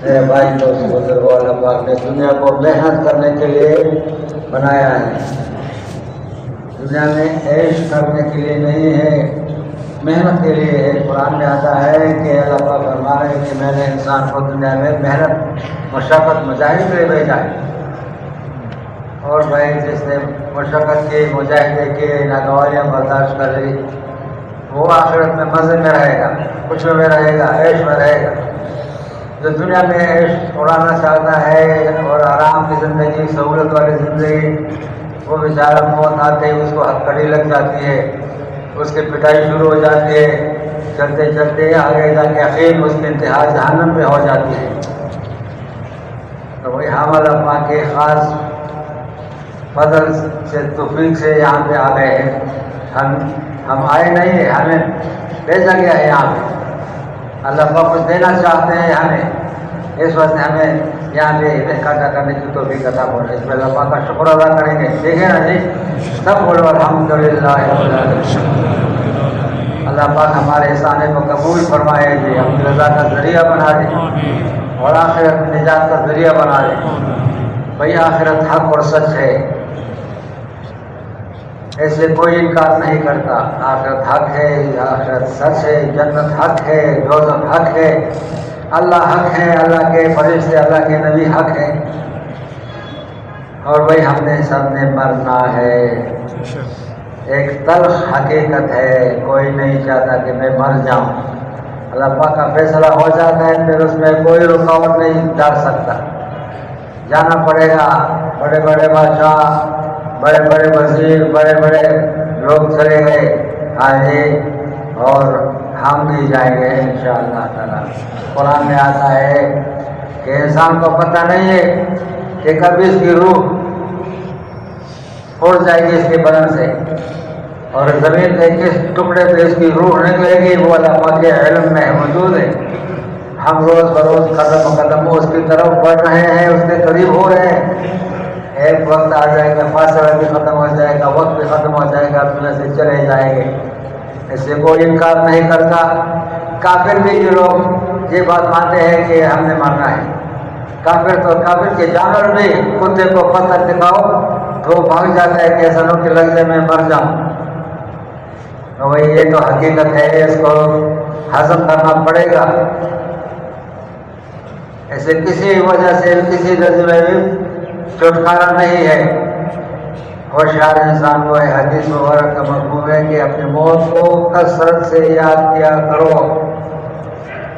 میرے بھائی دوست بزرگوں، اللہ پاک نے دنیا کو محنت کرنے کے لیے بنایا ہے. دنیا میں عیش کرنے کے لیے نہیں ہے، محنت کے لیے ہے. قرآن میں آتا ہے کہ اللہ پاک فرما رہے ہیں کہ میں نے انسان کو دنیا میں محنت مشقت مجاہدے کے لیے بھیجا ہے. اور بھائی جس نے مشقت کی، مجاہدے کے، ناگواریاں برداشت کر لی، وہ آخرت میں مزے میں رہے گا، خوشی میں رہے گا، عیش میں رہے گا. جو دنیا میں عیش اڑانا چاہتا ہے اور آرام کی زندگی، سہولت والی زندگی، وہ بیچارہ موت آتے ہی اس کو ہتھکڑی لگ جاتی ہے، اس کی پٹائی شروع ہو جاتی ہے. چلتے چلتے آگے جا کے اخیر اس کی انتہا جہنم میں ہو جاتی ہے. تو وہی حامل اپنا کے خاص فضل سے، توفیق سے یہاں پہ آ گئے ہیں. ہم آئے نہیں ہیں، ہمیں بھیجا گیا ہے یہاں پہ. اللہ پاک کچھ دینا چاہتے ہیں ہمیں، اس وجہ سے ہمیں یہاں پہ اکٹھا کرنے کی توفیق عطا فرمائے. اس میں اللہ پاک کا شکر ادا کریں گے. دیکھیں نا جی، سب بولو الحمدللہ. اللہ پاک ہمارے احسان کو قبول فرمائے جی، اپنی رضا کا ذریعہ بنا دے اور آخرت میں نجات کا ذریعہ بنا دے. بھئی آخرت حق اور سچ ہے، ایسے کوئی انکار نہیں کرتا. آخرت حق ہے، آخرت سچ ہے، جنت حق ہے، دوزخ حق ہے، اللہ حق ہے، اللہ کے فرشتے، اللہ کے نبی حق ہے. اور بھائی ہم نے سب نے مرنا ہے. ایک تلخ حقیقت ہے، کوئی نہیں چاہتا کہ میں مر جاؤں. اللہ پاک کا فیصلہ ہو جاتا ہے، پھر اس میں کوئی رکاوٹ نہیں ڈال سکتا. جانا پڑے گا. بڑے بڑے بادشاہ، بڑے بڑے وزیر، بڑے بڑے لوگ چلے گئے آگے، اور ہم بھی جائیں گے انشاءاللہ تعالی. قرآن میں آتا ہے کہ انسان کو پتہ نہیں ہے کہ کب اس کی روح اڑ جائے گی اس کے بدن سے، اور زمین کے کس ٹکڑے پہ اس کی روح نکلے گی، وہ اللہ پاک کے علم میں موجود ہے. ہم روز بروز قدم قدم اس کی طرف بڑھ رہے ہیں، اس کے قریب ہو رہے ہیں. ایک وقت آ جائے گا، فاصلہ بھی ختم ہو جائے گا، وقت بھی ختم ہو جائے گا، دنیا سے چلے جائیں گے. اس سے کوئی انکار نہیں کرتا. کافر بھی جو لوگ یہ بات مانتے ہیں کہ ہم نے مرنا ہے، کافر کے جانور بھی کتے کو پتھر دکھاؤ تو بھاگ جاتا ہے کہ ایسا نہ کہ لگے میں مر جاؤں. تو بھائی یہ تو حقیقت ہے، اس کو ہضم کرنا پڑے گا. ایسے کسی وجہ سے کسی جذبے میں چھٹکارا نہیں ہے. ہوشیار انسان کو حدیث مبارک کا مفہوم ہے کہ اپنی موت کو کثرت سے یاد کیا کرو،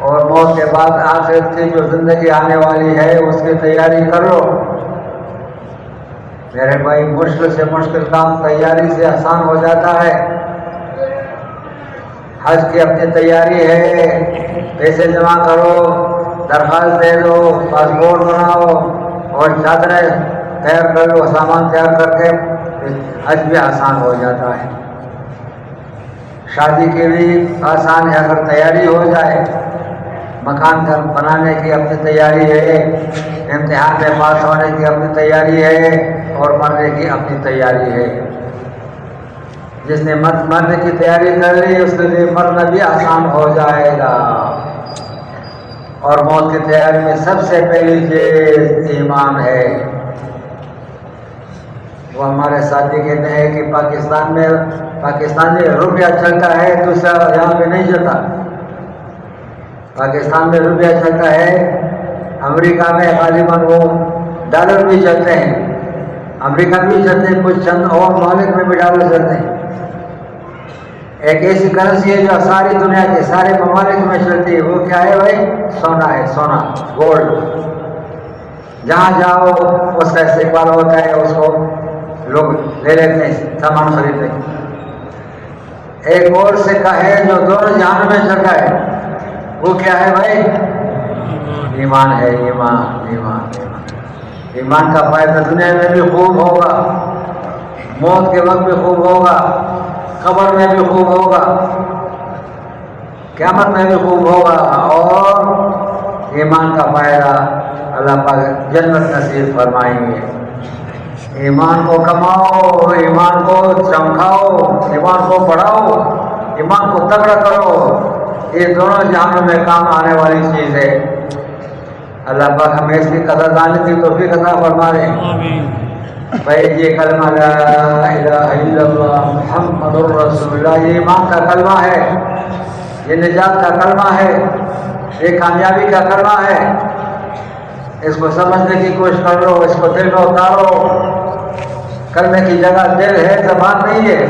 اور موت کے بعد آخرت کی جو زندگی آنے والی ہے اس کی تیاری کرو. میرے بھائی مشکل سے مشکل کام تیاری سے آسان ہو جاتا ہے. حج کی اپنی تیاری ہے، پیسے جمع کرو، درخواست دے دو، پاسپورٹ بناؤ اور چادریں تیار کر لو، سامان تیار کر کے حج بھی آسان ہو جاتا ہے. شادی کی بھی آسان ہے اگر تیاری ہو جائے. مکان گھر بنانے کی اپنی تیاری ہے، امتحان میں پاس ہونے کی اپنی تیاری ہے، اور مرنے کی اپنی تیاری ہے. جس نے مرنے کی تیاری کر لی اس کے لیے مرنا بھی آسان ہو جائے گا. اور موت کی تیاری میں سب سے پہلی چیز ایمان ہے. وہ ہمارے ساتھی کہتے ہیں کہ پاکستانی روپیہ چلتا ہے، دوسرا یہاں پہ نہیں چلتا. پاکستان میں روپیہ چلتا ہے، امریکہ میں غالباً وہ ڈالر بھی چلتے ہیں، امریکہ بھی چلتے ہیں، کچھ چند اور ممالک میں بھی ڈالر چلتے ہیں. ایک ایسی کرنسی ہے جو ساری دنیا کے سارے ممالک میں چلتی ہے. وہ کیا ہے بھائی؟ سونا ہے، سونا، گولڈ. جہاں جاؤ اس کا استقبال ہوتا ہے، اس کو لوگ لے لیتے ہیں، سامان خریدتے ہیں. ایک اور سکہ ہے جو دونوں جہان میں چلتا ہے، وہ کیا ہے بھائی؟ ایمان ہے. ایمان ایمان ایمان ایمان کا فائدہ دنیا میں بھی خوب ہوگا، موت کے وقت بھی خوب ہوگا، قبر میں بھی خوب ہوگا، قیامت میں بھی خوب ہوگا. اور ایمان کا فائدہ اللہ پاک جنت نصیب فرمائیں گے. ایمان کو کماؤ، ایمان کو چمکاؤ، ایمان کو بڑھاؤ، ایمان کو تگڑا کرو. یہ دونوں جہانوں میں کام آنے والی چیز ہے. اللہ پاک ہمیں اس کی قدر ڈالنے کی توفیق عطا فرما دے. بھائی یہ کلمہ لا الہ الا اللہ محمد الرسول اللہ، یہ ایمان کا کلمہ ہے، یہ نجات کا کلمہ ہے، یہ کامیابی کا کلمہ ہے. اس کو سمجھنے کی کوشش کر لو، اس کو دل میں اتارو. کلمے کی جگہ دل ہے، زبان نہیں ہے.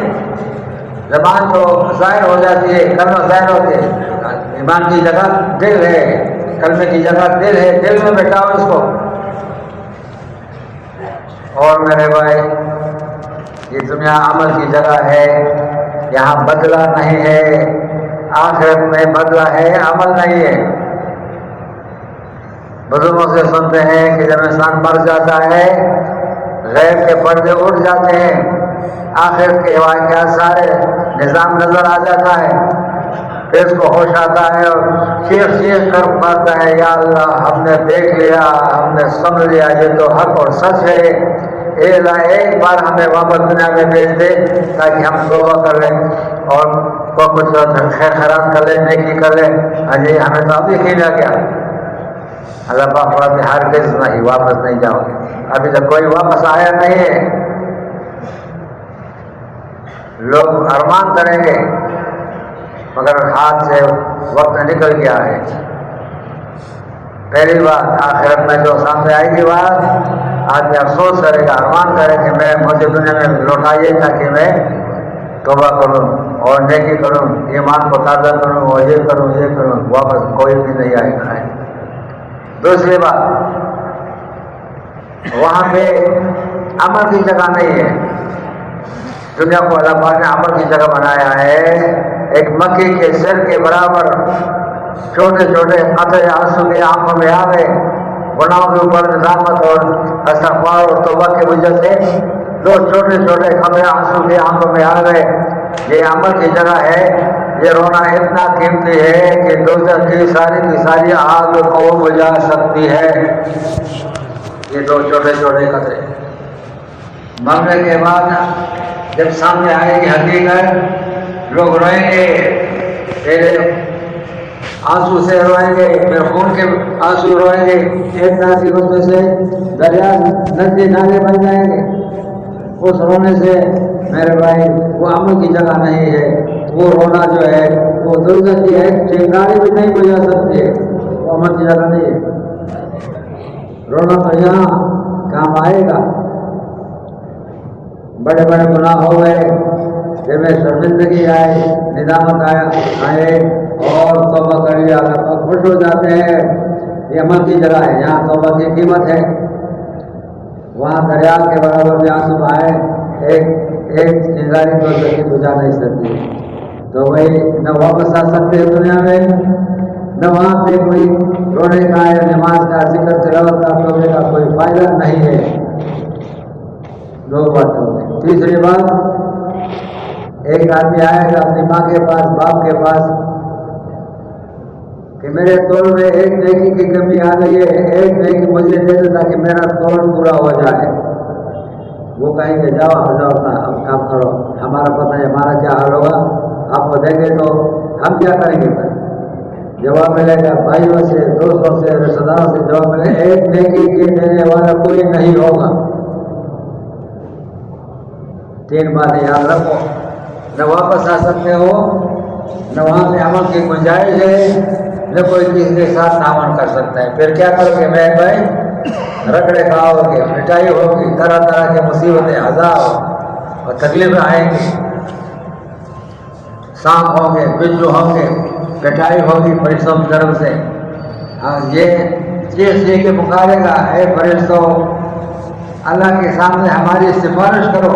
زبان تو ظاہر ہو جاتی ہے، کلمہ ظاہر ہوتی ہے. ایمان کی جگہ دل ہے، کلمے کی جگہ دل ہے. دل میں بٹھاؤ اس کو. اور میرے بھائی یہ دنیا عمل کی جگہ ہے، یہاں بدلہ نہیں ہے. آخرت میں بدلہ ہے، عمل نہیں ہے. بزرگوں سے سنتے ہیں کہ جب انسان مر جاتا ہے غیب کے پردے اٹھ جاتے ہیں، آخرت کے واقعات سارے نظام نظر آ جاتا ہے. پھر اس کو ہوش آتا ہے اور چیخ کر پاتا ہے، یا اللہ ہم نے دیکھ لیا، ہم نے سمجھ لیا، یہ تو حق اور سچ ہے. اے اللہ ایک بار ہمیں واپس دنیا میں بھیج دے تاکہ ہم توبہ کر لیں اور کچھ خیر خیرات کر لیں، نیکی کر لیں. اجے ہمیں تو ابھی کھیلا گیا. اللہ پاک فرماتے ہیں ہرگز نہیں، واپس نہیں جاؤ گے. ابھی تک کوئی واپس آیا نہیں ہے. لوگ ارمان کریں گے مگر ہاتھ سے وقت نکل گیا ہے. پہلی بات آخرت میں جو سامنے آئے گی بات، آدمی افسوس کرے گا، ارمان کرے کہ مجھے دنیا میں لوٹائیے تاکہ میں توبہ کروں اور نیکی کروں، ایمان کو تازہ کروں اور یہ کروں. واپس کوئی بھی نہیں آئے گا. دوسری بات، وہاں پہ عمل کی جگہ نہیں ہے. دنیا کو اللہ پاک نے عمل کی جگہ بنایا ہے. ایک مکھی کے سر کے برابر چھوٹے چھوٹے قطرے آنسو کے آنکھوں میں آوے، گناہوں کے اوپر ندامت اور استغفار اور توبہ کی وجہ سے دو چھوٹے چھوٹے قطرے آنسو کے آنکھوں میں آوے. یہ عمل کی جگہ ہے. یہ رونا اتنا قیمتی ہے کہ دوزخ کی ساری آگ کو بجھا سکتی ہے. یہ دو چھوٹے چھوٹے قطرے مرنے کے بعد جب سامنے آئے گی حقیقت، لوگ روئیں گے. پہلے آنسو سے روئیں گے، پھر خون کے آنسو روئیں گے. ایک ناسی ہونے سے دریا ندی نالے بن جائیں گے. اس رونے سے میرے بھائی وہ عمل کی جگہ نہیں ہے. وہ رونا جو ہے وہ دوزخ کی ایک چنگاری بھی نہیں بجھا سکتی ہے. وہ عمل کی جگہ نہیں ہے. رونا تو یہاں کام آئے گا. بڑے بڑے گناہ ہو گئے، جب میں شرمندگی آئے، ندامت آئے اور توبہ کر لیا، اللہ خوش ہو جاتے ہیں. یہ عمل کی جگہ ہے، یہاں توبہ کی قیمت ہے. وہاں دریا کے برابر بھی آنسو آئے، ایک چنگاری تو زندگی بجھا نہیں سکتی. تو وہی نہ واپس آ سکتے ہیں دنیا میں، نہ وہاں پہ کوئی رونے کا یا نماز کا ذکر تلاوت کا توبے کا کوئی فائدہ نہیں ہے. دو باتیں ہو گئی. تیسری بات، ایک آدمی آئے گا اپنی ماں کے پاس، باپ کے پاس، کہ میرے تول میں ایک نیکی کی کمی آ گئی ہے، ایک نیکی مجھے دے دے تاکہ میرا تول پورا ہو جائے. وہ کہیں گے جاؤ اب کام کرو، ہمارا پتہ ہے ہمارا کیا حال ہوگا، آپ کو دیں گے تو ہم کیا کریں گے. جواب ملے گا بھائیوں سے، دوستوں سے، رشتہ داروں سے جواب ملے گا ایک نیکی کے دینے والا کوئی نہیں ہوگا. تین باتیں یاد رکھو، نہ واپس آ سکتے ہو، نہ وہاں پہ عمل کی گنجائش ہے، نہ کوئی کسی کے ساتھ تعاون کر سکتا ہے. پھر کیا کرو گے میرے بھائی؟ رگڑے کھاؤ گے، مٹائی ہوگی، طرح طرح کی مصیبتیں عذاب اور تکلیفیں آئیں گی. سانپ ہوں گے، بچھو ہوں گے، پٹائی ہوگی فرشتوں کی طرف سے. یہ چیز یہ کہ پکارے گا اے فرشتوں اللہ کے سامنے ہماری سفارش کرو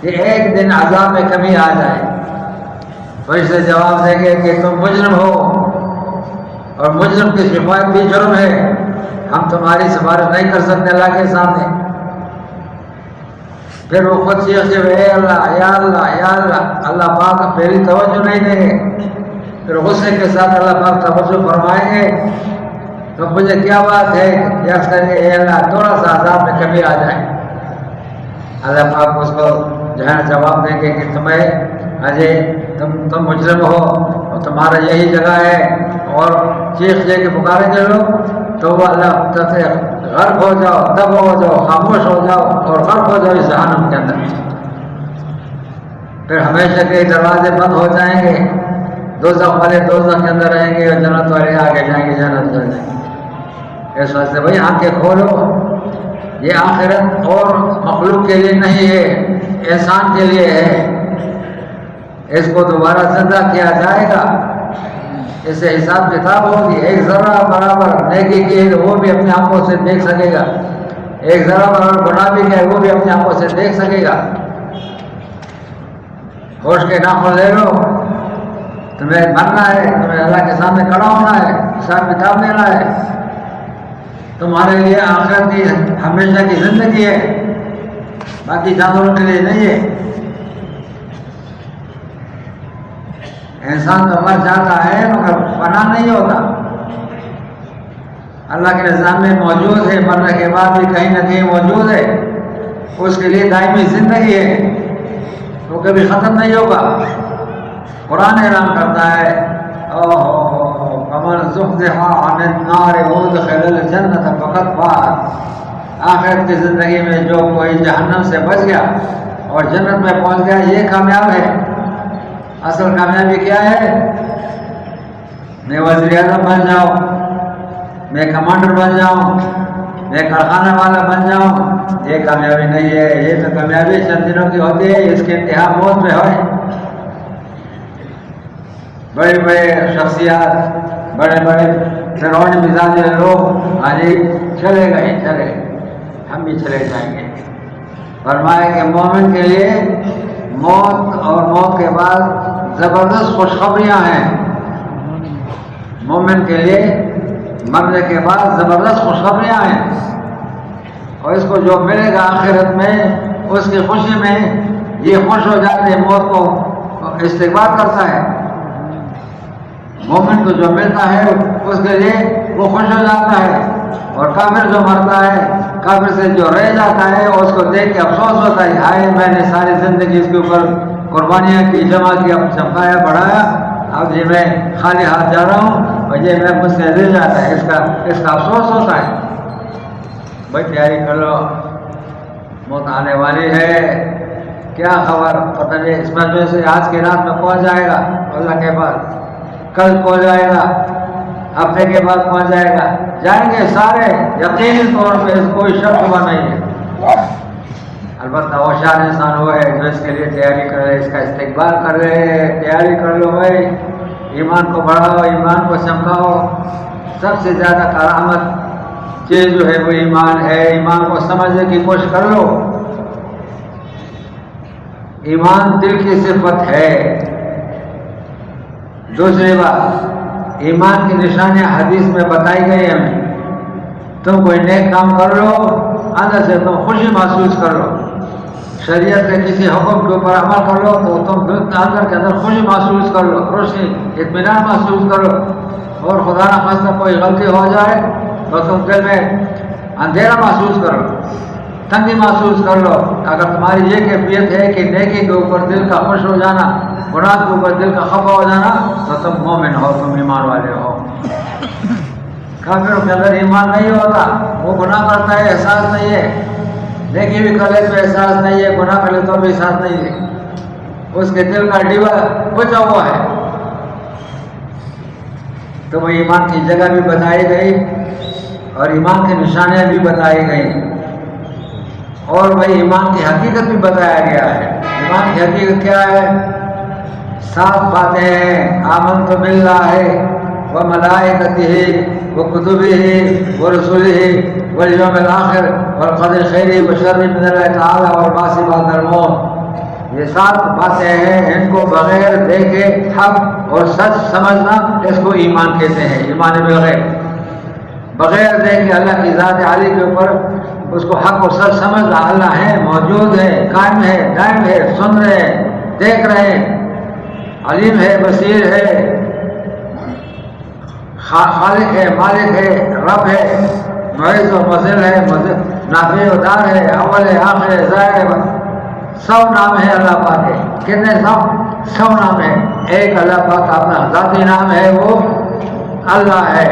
کہ ایک دن عذاب میں کمی آ جائے. فرشتے جواب دیں گے کہ تم مجرم ہو اور مجرم کی شفاعت بھی جرم ہے، ہم تمہاری سفارش نہیں کر سکتے اللہ کے سامنے. پھر وہ خود چیختے ہوئے اے اللہ یا اللہ یا اللہ. اللہ پاک پہلی توجہ نہیں دیں گے، پھر غصے کے ساتھ اللہ پاک توجہ فرمائیں گے. تو مجھے کیا بات ہے کہ کریں گے اے اللہ تھوڑا سا عذاب میں کمی آ جائے. اللہ پاک اس کو جواب دیں گے کہ تم مجرم ہو اور تمہارا یہی جگہ ہے، اور چیخ دے کے پکارے گے لوگ تو وہ اللہ سے غرق ہو جاؤ، تب ہو جاؤ، خاموش ہو جاؤ اور غرق ہو جاؤ اس جہنم کے اندر. پھر ہمیشہ کے دروازے بند ہو جائیں گے، دوزخ والے دوزخ کے اندر رہیں گے اور جنت والے آگے جائیں گے، جنت چل جائیں گے. اس واسطے بھائی آنکھیں کھولو، یہ آخرت اور مخلوق کے لیے نہیں ہے، انسان کے لیے ہے. اس کو دوبارہ زندہ کیا جائے گا، اس سے حساب کتاب ہوگی. ایک ذرہ برابر نیکی کی ہے وہ بھی اپنے آنکھوں سے دیکھ سکے گا، ایک ذرہ برابر گناہ بھی کیا ہے وہ بھی اپنے آنکھوں سے دیکھ سکے گا. ہوش کے ناخن لے لو، تمہیں مرنا ہے، تمہیں اللہ کے سامنے کھڑا ہونا ہے، حساب کتاب لینا ہے. تمہارے لیے آخرت کی ہمیشہ کی زندگی ہے، باقی جانوروں کے لیے نہیں ہے. انسان تو مر جاتا ہے مگر فنا نہیں ہوتا. اللہ کے نظام میں موجود ہے، مرنے کے بعد بھی کہیں نہ کہیں موجود ہے. اس کے لیے دائمی زندگی ہے، وہ کبھی ختم نہیں ہوگا. قرآن اعلان کرتا ہے فمن زحزح عن النار وادخل الجنة فقد فاز. آخرت کی زندگی میں جو کوئی جہنم سے بچ گیا اور جنت میں پہنچ گیا یہ کامیاب ہے. اصل کامیابی کیا ہے؟ میں وزیر اعظم بن جاؤں، میں کمانڈر بن جاؤں، میں کارخانہ والا بن جاؤں، یہ کامیابی نہیں ہے. یہ تو کامیابی چند دنوں کی ہوتی ہے، اس کے انتہا موت میں ہوئے. بڑے بڑے شخصیات، بڑے بڑے فرعون مزاج لوگ آج چلے گئے، ہم بھی چلے جائیں گے. فرمایا کہ مومن کے لیے موت اور موت کے بعد زبردست خوشخبریاں ہیں. مومن کے لیے مرنے کے بعد زبردست خوشخبریاں ہیں، اور اس کو جو ملے گا آخرت میں اس کی خوشی میں یہ خوش ہو جاتے ہیں، موت کو استقبال کرتا ہے. مومن کو جو ملتا ہے اس کے لیے وہ خوش ہو جاتا ہے، اور کافر جو مرتا ہے، کافر سے جو رہ جاتا ہے اس کو دیکھ کے افسوس ہوتا ہے، ہائے میں نے ساری زندگی اس کے اوپر قربانیاں کی، جمع کیا، چمکایا، بڑھایا، اب یہ میں خالی ہاتھ جا رہا ہوں اور یہ میں مجھ سے رہ جاتا ہے، اس کا افسوس ہوتا ہے. بھائی تیاری کر لو، موت آنے والی ہے. کیا خبر، پتہ نہیں اس میں سے آج کی رات میں پہنچ جائے گا اللہ کے پاس، کل پہنچ جائے گا، ہفتے کے بعد پہنچ جائے گا. جائیں گے سارے، یقینی طور پہ کوئی شک ہوا نہیں ہے. البتہ ہوشیار انسان وہ ہے جو اس کے لیے تیاری کر رہے، اس کا استقبال کر رہے. تیاری کر لو بھائی، ایمان کو بڑھاؤ، ایمان کو چمکاؤ. سب سے زیادہ کرامت چیز جو ہے وہ ایمان ہے. ایمان کو سمجھنے کی کوشش کر لو. ایمان دل کی صفت ہے. دوسری بات، ایمان کی نشانیاں حدیث میں بتائی گئی ہیں ہمیں. تم کوئی نیک کام کر لو، اندر سے تم خوشی محسوس کر لو. شریعت کے کسی حکم کے اوپر عمل کر لو تو تم اندر کے اندر خوشی محسوس کر لو، روشنی، اطمینان محسوس کر لو. اور خدا نہ خواستہ کوئی غلطی ہو جائے تو تم دل میں اندھیرا محسوس کر لو، تنگی محسوس کر لو. اگر تمہاری یہ کیفیت ہے کہ نیکی کے اوپر دل کا خوش ہو جانا، گناہ کے اوپر دل کا خفا ہو جانا، تو تم مومن ہو، تم ایمان والے ہو. کافروں کے اندر ایمان نہیں ہوتا، وہ گناہ کرتا ہے، احساس نہیں ہے. نیکی بھی کر لے تو احساس نہیں ہے، گناہ کر لے تو بھی احساس نہیں ہے. اس کے دل کا ڈیوا بچا ہوا ہے. تو وہ ایمان کی جگہ بھی بتائی گئی اور ایمان کی نشانیاں بھی بتائی گئی، اور بھائی ایمان کی حقیقت بھی بتایا گیا ہے. ایمان کی حقیقت کیا ہے؟ 7 باتیں ہیں. آمنت باللہ وملائکتہ وکتبہ ورسلہ والیوم الآخر والقدر خیرہ وشرہ من اللہ تعالی والبعث بعد الموت. یہ 7 باتیں ہیں، ان کو بغیر دیکھے حق اور سچ سمجھنا اس کو ایمان کہتے ہیں. ایمان بالغیب، بغیر دیکھے اللہ کی ذات عالی کے اوپر اس کو حق اور سچ سمجھنا. اللہ ہے، موجود ہے، قائم ہے، دائم ہے، سن رہے ہیں، دیکھ رہے ہیں، علیم ہے، بصیر ہے، خالق ہے، مالک ہے، رب ہے، معز و مذل ہے، نافع و دار ہے، اول ہے، آخر ہے، ظاہر ہے. 100 نام ہے اللہ پاک کے. کتنے 100 نام ہے. ایک اللہ پاک کا اپنا ذاتی نام ہے، وہ اللہ ہے.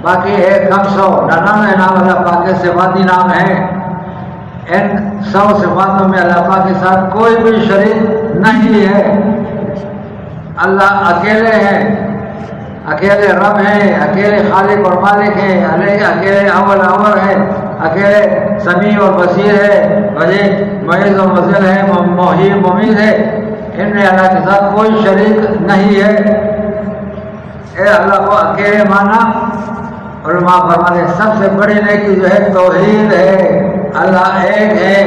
باقی 199 نام اللہ پاک کے صفاتی نام ہیں. ان 100 صفاتوں میں اللہ پاک کے ساتھ کوئی بھی شریک نہیں ہے. اللہ اکیلے ہیں، اکیلے رب ہیں، اکیلے خالق اور مالک ہیں، اکیلے اول آور ہیں، اکیلے سمیع اور بصیر ہے، معیز و مذل ہے، محیی ممیت ہے. ان میں اللہ کے ساتھ کوئی شریک نہیں ہے. اے اللہ کو اکیلے مانا. علماء فرماتے ہیں سب سے بڑی نیکی جو ہے توحید ہے. اللہ ایک ہے.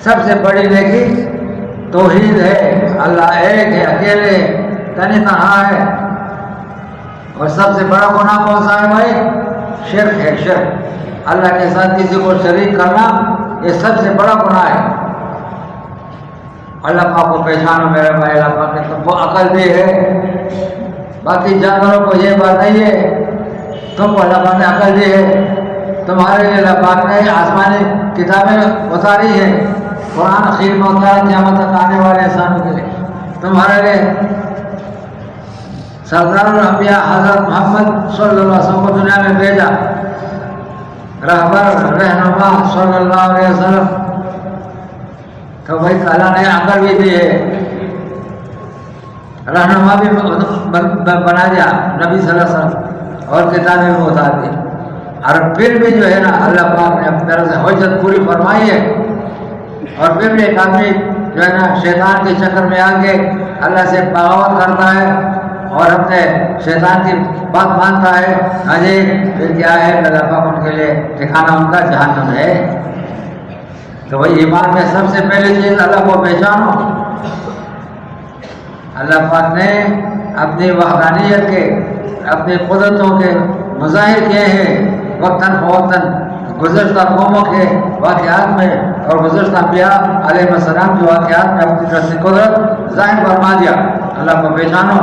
سب سے بڑی نیکی توحید ہے. اللہ ایک ہے، اکیلے تنہا ہے. اور سب سے بڑا گناہ کون سا ہے بھائی؟ شرک ہے. شرک، اللہ کے ساتھ کسی کو شریک کرنا، یہ سب سے بڑا گناہ ہے. اللہ پاک کو پہچانو میرے بھائی. اللہ پاک نے تم کو عقل دی ہے. باقی جانوروں کو یہ بات نہیں ہے. تم کو اللہ پاک نے عقل دی ہے. تمہارے لیے اللہ پاک نے آسمانی کتابیں اتاری ہیں. قرآن اخیر میں ہوتا ہے قیامت تک آنے والے انسانوں کے لیے. تمہارے لیے سردار الانبیاء حضرت محمد صلی اللہ علیہ وسلم کو دنیا میں بھیجا. رہبر رہنما صلی اللہ علیہ وسلم. تو بھائی اللہ نے عقل بھی دی ہے، رہنما بھی بنا دیا نبی صلی اللہ علیہ وسلم، اور کتابیں بھی اتار دی. اور پھر بھی جو ہے نا اللہ پاک نے اپنی طرف سے حجت پوری فرمائی ہے. اور پھر بھی ایک آدمی جو ہے نا شیطان کے چکر میں آ کے اللہ سے بغاوت کرتا ہے اور اپنے شیطان کی بات مانتا ہے. ہاں جی، پھر کیا ہے؟ اللہ پاک ان کے لیے ٹھکانا ان کا جہنم ہے. تو وہی ایمان میں سب سے پہلی چیز اللہ کو پہچانو. اللہ پاک نے اپنی وحدانیت کے، اپنی قدرتوں کے مظاہر کیے ہیں وقتاً فوقتاً گزشتہ قوموں کے واقعات میں اور گزشتہ انبیاء علیہ السلام کے واقعات میں اپنی طرف سے قدرت ظاہر فرما دیا. اللہ کو پہچانو.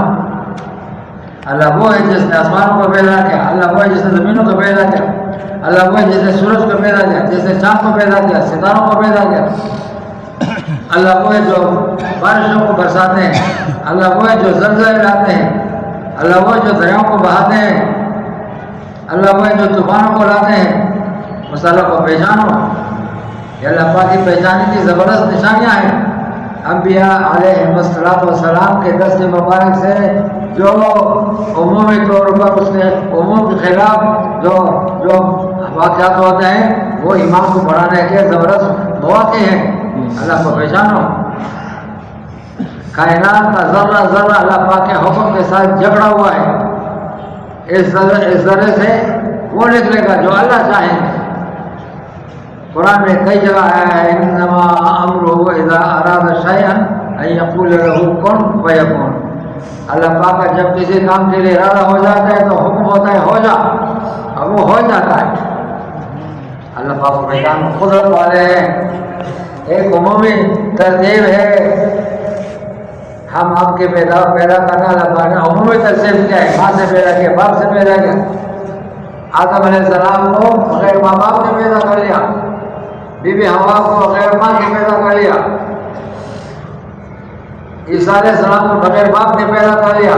اللہ وہ ہے جس نے آسمانوں کو پیدا کیا. اللہ وہ ہے جس نے زمینوں کو پیدا کیا. اللہ وہ ہے جس نے سورج کو پیدا کیا، جس نے چاند کو پیدا کیا، ستاروں کو پیدا کیا. اللہ وہ ہے جو بارشوں کو برساتے ہیں. اللہ وہ ہے جو زلزلے لاتے ہیں. اللہ وہ ہے جو دریاؤں کو بہاتے ہیں. اللہ وہ ہے جو طوفانوں کو لاتے ہیں. اس اللہ کو پہچانو. یہ اللہ پاک کی پہچانے کی زبردست نشانیاں ہیں. انبیاء علیہ السلام کے دست مبارک سے جو عمومی طور پر اس کے عموم کے خلاف جو واقعات ہوتے ہیں وہ ایمان کو بڑھانے کے زبردست مواقع ہیں. اللہ کو پہچانو. کائنات کا ذرہ ذرہ اللہ پاک کے حکم کے ساتھ جھگڑا ہوا ہے. اس ذرے سے وہ نکلے گا جو اللہ چاہیں گے. قرآن میں کئی جگہ آیا ہے انما امرہ اذا اراد شیئا ان یقول له کن فیکون. اللہ پاک کا جب کسی کام کے لیے ارادہ ہو جاتا ہے تو حکم ہوتا ہے ہو جا، اور وہ ہو جاتا ہے. اللہ پاک کو پہچان قدرت والے ہیں. ایک عمومی ترتیب ہے. ہم آپ کے پیدا کرنا اللہ پاک نے عمومی ترتیب کیا ہے. ماں سے پیدا کیا، باپ سے پیدا کیا. آدم علیہ السلام کو بغیر ماں باپ نے پیدا کر لیا. بی بی حوا کو بغیر ماں کے پیدا کر لیا. عیسیٰ علیہ السلام کو بغیر باپ نے پیدا کر لیا.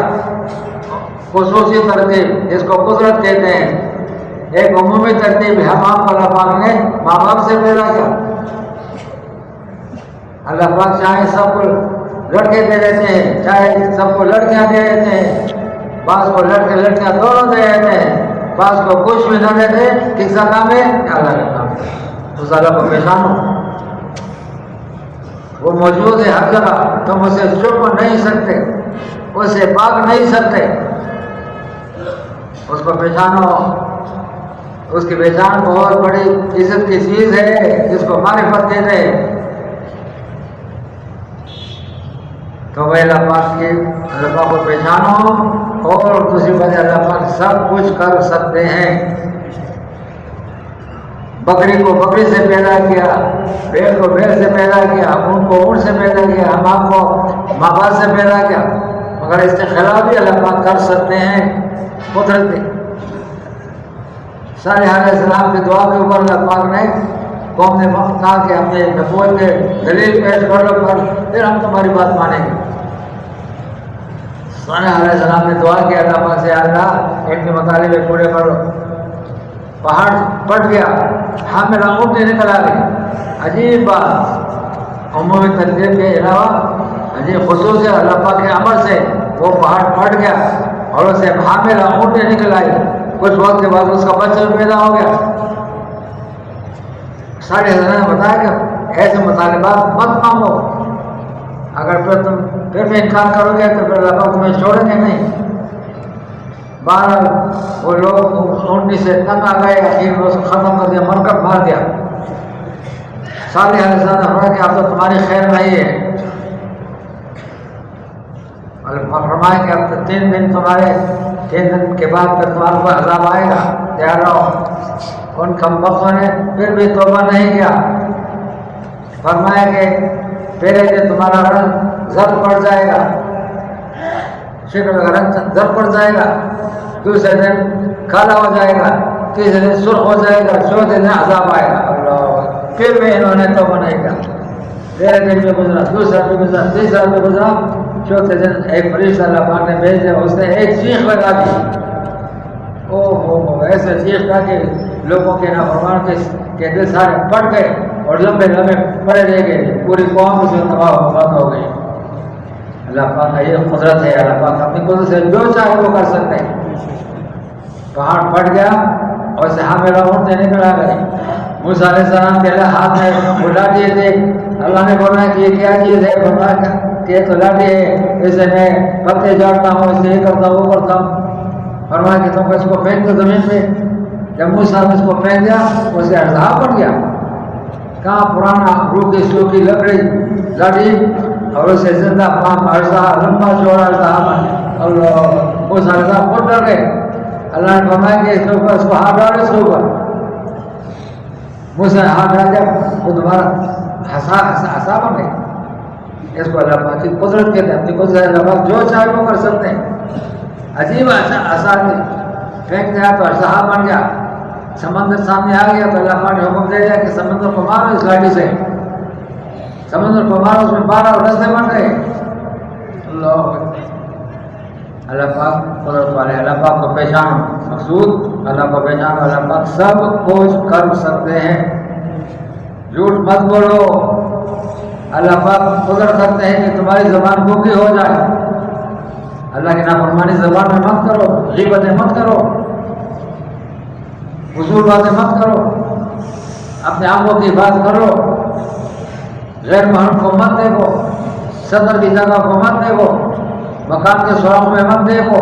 خصوصی ترتیب اس کو قدرت کہتے ہیں. ایک عمومی ترتیب ہے. ہم آپ کو اللہ پاک نے ماں باپ سے پیدا کیا. اللہ پاک چاہے سب کو لڑکے دے دیتے ہیں، چاہے سب کو لڑکیاں دے دیتے ہیں. بعض کو لڑکے لڑکیاں دونوں دے دیتے ہیں. بعض کو کچھ بھی نہ دیتے. کس کا کام ہے؟ اللہ کا کام ہے. اس اللہ کو پہچانو. وہ موجود ہے ہر جگہ. تم اسے چھپ نہیں سکتے، اسے بھاگ نہیں سکتے. اس کو پہچانو. اس کی پہچان بہت بڑی عزت کی چیز ہے جس کو معرفت کہتے ہیں. تو وہ اللہ پاک کی اللہ پاک کو پہچانو اور دوسری بات اللہ پاک سب کچھ کر سکتے ہیں. بکری کو بکری سے پیدا کیا، بھیڑ کو بھیڑ سے پیدا کیا، اونٹ کو اونٹ سے پیدا کیا، ہم آپ کو ماں باپ سے پیدا کیا. مگر اس کے خلاف بھی اللہ پاک کر سکتے ہیں. قدرت صالح علیہ السلام کی دعا کے اوپر اللہ پاک نے قوم نے کہا کہ اپنے نبوت کے دلیل پیش کر لو، پھر ہم تمہاری بات مانیں گے. صالح علیہ السلام نے دعا کیا اللہ پاک سے، اللہ ان کے مطالبے پورے کرو. پہاڑ پھٹ گیا، حاملہ اونٹیں نکل آ گئی. عجیب بات، عمومی تقدیر کے علاوہ عجیب خصوص ہے اللہ پاک کے امر سے وہ پہاڑ پھٹ گیا اور اسے حاملہ اونٹیں نکل آئی. کچھ وقت کے بعد اس کا بچہ بھی پیدا ہو گیا. سارے حضرات نے بتایا کہ ایسے مطالبات مت مانگو، اگر تم پھر بھی انکار کرو گے تو پھر اللہ پاک تمہیں چھوڑیں گے نہیں. بہرحال وہ لوگ اونٹنی سے تنگ آ گئے، آخر وہ ختم کر دیا، مرکب مار دیا. صالح علیہ السلام نے فرمایا کہ اب تو تمہاری خیر نہیں ہے. فرمایا کہ اب تو 3 دن تمہارے 3 دن کے بعد پھر تمہارے کو عذاب آئے گا، تیار رہو. ان کم بختوں نے پھر بھی توبہ نہیں کیا. فرمایا کہ پہلے دن تمہارا رنگ زرد پڑ جائے گا، شکل کا رنگ زرد پڑ جائے گا، دوسرے دن کالا ہو جائے گا، تیسرے دن سرخ ہو جائے گا، چوتھے دن عذاب آئے گا. اللہ، پھر بھی انہوں نے توبہ نہیں کیا. پہلے دن بھی گزرا، دوسرا بھی گزرا، تیسرا بھی گزرا، چوتھے دن ایک فرشتہ اللہ پاک نے بھیج دیا. اس نے ایک چیخ لگا دی، او ہو، ایسے چیخ تھا کہ لوگوں کے نافرمان کے دل سارے پھٹ گئے اور لمبے لمبے پڑے رہ گئے. پوری قوم اس میں تباہ و برباد ہو گئی. اللہ پاک کا یہ قدرت ہے، اللہ پاک اپنی قدرت سے جو چاہے وہ کر سکتے ہیں. پہاڑ پھٹ گیا اور اسے حاملہ اونٹیں نکل آ گئی. موسیٰ علیہ السلام کے ہاتھ میں وہ لاٹھی تھی. اللہ نے بولا کہ یہ کیا چیز ہے؟ فرمایا کہ یہ تو لاٹھی ہے، اسے میں پتے جاڑتا ہوں، اسے یہ کرتا ہوں وہ کرتا ہوں. فرمایا کہ تم اس کو پھینک دو زمین پہ. جب موسیٰ نے اس کو پھینک دیا اسے اژدہا بن گیا. کہاں پرانا روکی سوکھی لکڑی لاٹھی اور اسے زندہ پاک اژدہا، لمبا چوڑا اژدہا بن گیا. اللہ، موسیٰ علیہ السلام خود ڈر گئے. اللہ نے فرمایا کہ اس کے اوپر اس کو ہاتھ ڈالو. اس کے اوپر موسیٰ نے ہاتھ ڈال دیا، وہ دوبارہ ہسا بن گئی. اس کو اللہ پاک کی قدرت کہتے ہیں. اپنی قدرت اللہ پاک جو چاہے وہ کر سکتے ہیں. عجیب آسان پھینک دیا تو اژدہا بن گیا. سمندر سامنے آ گیا تو اللہ پاک نے حکم دے دیا کہ سمندر کو مارو اس لاٹھی سے. سمندر کو مارو، اس میں 12 رستے بن گئے. اللہ پاک قدرت والے، اللہ پاک کو پہچانو. مقصود اللہ کو پہچانو. اللہ پاک سب کچھ کر سکتے ہیں، جھوٹ مت بولو. اللہ پاک قدرت کرتے ہیں کہ تمہاری زبان گونگی ہو جائے. اللہ کی نافرمانی زبان میں مت کرو، غیبتیں مت کرو، فضول باتیں مت کرو، اپنے آنکھوں کی بات کرو، غیر محرم کو مت دیکھو، صدر کی جگہ کو مت دیکھو، مکان کے سوراخ میں مت دیکھو.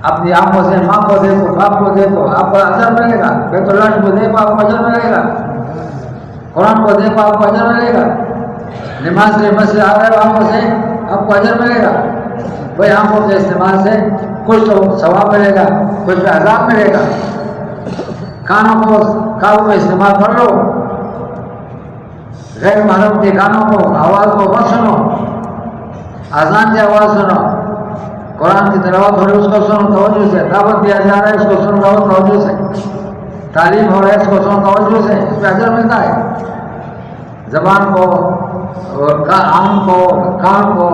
اپنی آنکھوں سے ماں کو دیکھو، باپ کو دیکھو، آپ کو اجر ملے گا. بیت اللہ کو دیکھو، آپ کو اجر ملے گا. قرآن کو دیکھو، آپ کو اجر ملے گا. نماز کے مسجد آ رہے آنکھوں سے آپ کو اجر ملے گا. وہی آنکھوں کے استعمال سے کچھ تو ثواب ملے گا، کچھ پہ عذاب ملے گا. کانوں کو قابو میں استعمال کر لو، غیر محرم کے گانوں کو، آواز کو مت سنو. اذان کی آواز سنو، قرآن کی تلاوت ہو رہی ہے اس کو سنو توجہ سے. دعوت دیا جا رہا ہے اس کو سنو توجہ سے. تعلیم ہو رہا ہے اس کو سنو توجہ سے، اس پہ اجر ملتا ہے. زبان کو، آنکھ کو، کان کو